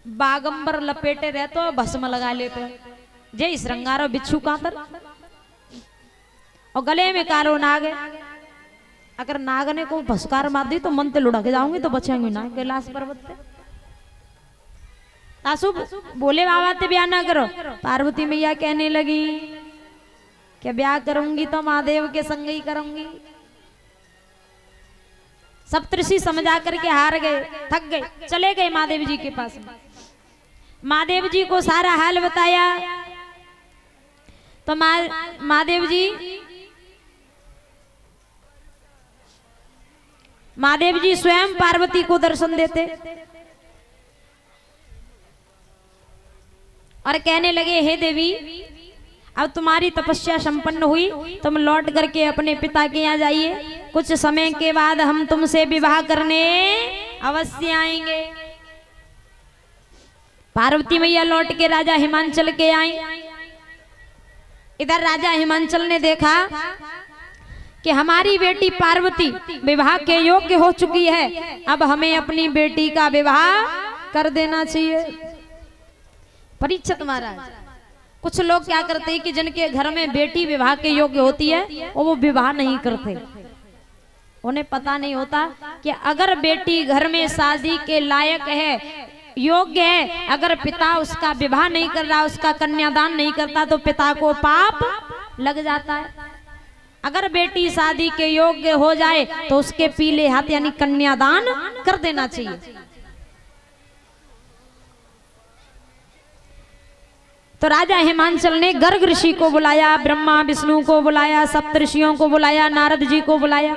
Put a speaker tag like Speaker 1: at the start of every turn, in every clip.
Speaker 1: बागंबर लपेटे रहते भस्म लगा लेते जय श्रृंगारो बिच्छू कातर और गले में कालो नाग है। अगर नाग ने को भस्कार मार दी तो मन ते लुढ़क जाऊंगी तो बचेंगे ना कैलाश पर्वत पे। तासु बोले बाबा ते ब्याह ना करो। पार्वती मैया कहने लगी कि ब्याह करूंगी तो महादेव के संग ही करूंगी। सप्तऋषि समझा करके हार गए, थक गए, चले गए महादेव जी के पास। महादेव जी को सारा हाल बताया तो महादेव जी स्वयं पार्वती को दर्शन देते और कहने लगे, हे देवी अब तुम्हारी तपस्या संपन्न हुई, तुम लौट करके अपने पिता के यहाँ जाइए। कुछ समय के बाद हम तुमसे विवाह करने अवश्य आएंगे। पार्वती मैया लौट के राजा हिमांचल के आई। इधर राजा हिमांचल ने देखा कि हमारी बेटी पार्वती विवाह के योग्य हो चुकी है, अब हमें अपनी बेटी का विवाह कर देना चाहिए। परीक्षित महाराज, कुछ लोग क्या करते हैं कि जिनके घर में बेटी विवाह के योग्य होती है वो विवाह नहीं करते। उन्हें पता नहीं होता कि अगर बेटी घर में शादी के लायक है, योग्य है, अगर पिता उसका विवाह नहीं कर रहा, उसका कन्यादान नहीं करता तो पिता को पाप लग जाता है। अगर बेटी शादी के योग्य हो जाए तो उसके पीले हाथ यानी कन्यादान कर देना चाहिए। तो राजा हिमांचल ने गर्ग ऋषि को बुलाया, ब्रह्मा विष्णु को बुलाया, सप्तऋषियों को बुलाया, नारद जी को बुलाया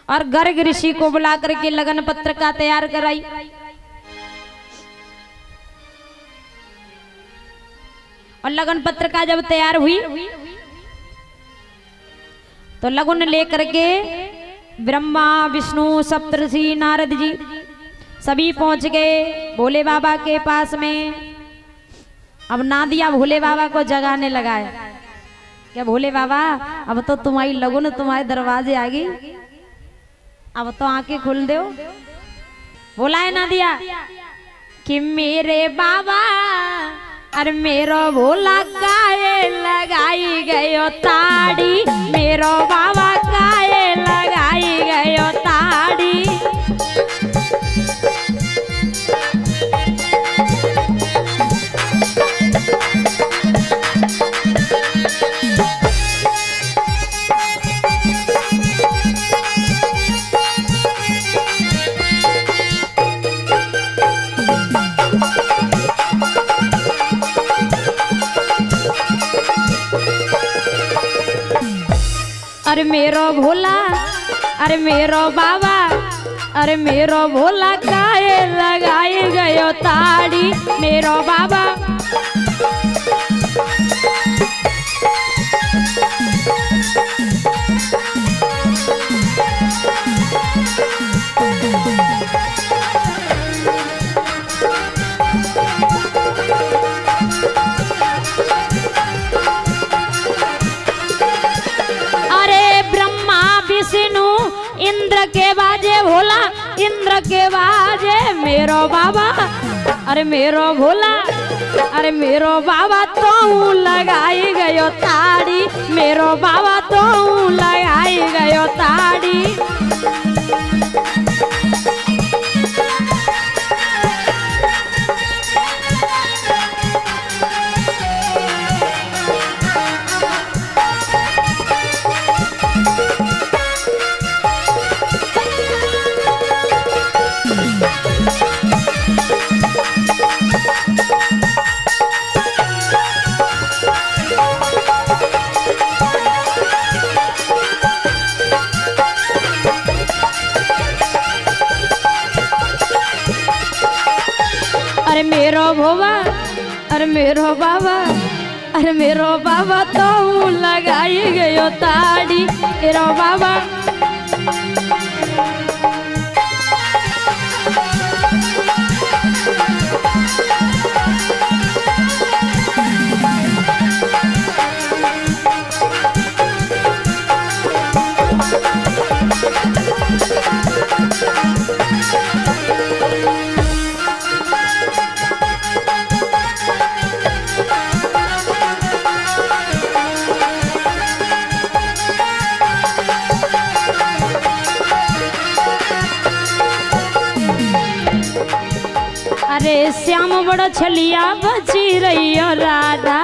Speaker 1: और गर्ग ऋषि को बुला करके लगन पत्रिका तैयार कराई। और लगन पत्रिका जब तैयार हुई तो लगन लेकर के ब्रह्मा विष्णु सप्तऋषि नारद जी सभी पहुंच गए भोले बाबा के पास में। अब नादिया भोले बाबा को जगाने लगाया, क्या भोले बाबा अब तो तुम्हारी लगन तुम्हारे दरवाजे आ गई, अब तो आंखें खोल दो। बोला है नादिया कि मेरे बाबा अरे मेरो भोला काये लगाई गयो ताड़ी, मेरो बाबा काये लगाई गयो ताड़ी। अरे मेरो भोला अरे मेरो बाबा अरे मेरो भोला काये लगाई गयो ताड़ी, मेरो बाबा। इंद्र के बाजे भोला इंद्र के बाजे मेरो बाबा अरे मेरो भोला अरे मेरो बाबा तो लगाई गयो ताड़ी, मेरो बाबा तो लगाई गयो ताड़ी। अरे मेरो भोवा अरे मेरो बाबा अरे मेरो बाबा तो लगाई गयो ताड़ी, मेरो बाबा। अरे श्याम बड़ा छलिया बची रही हो राधा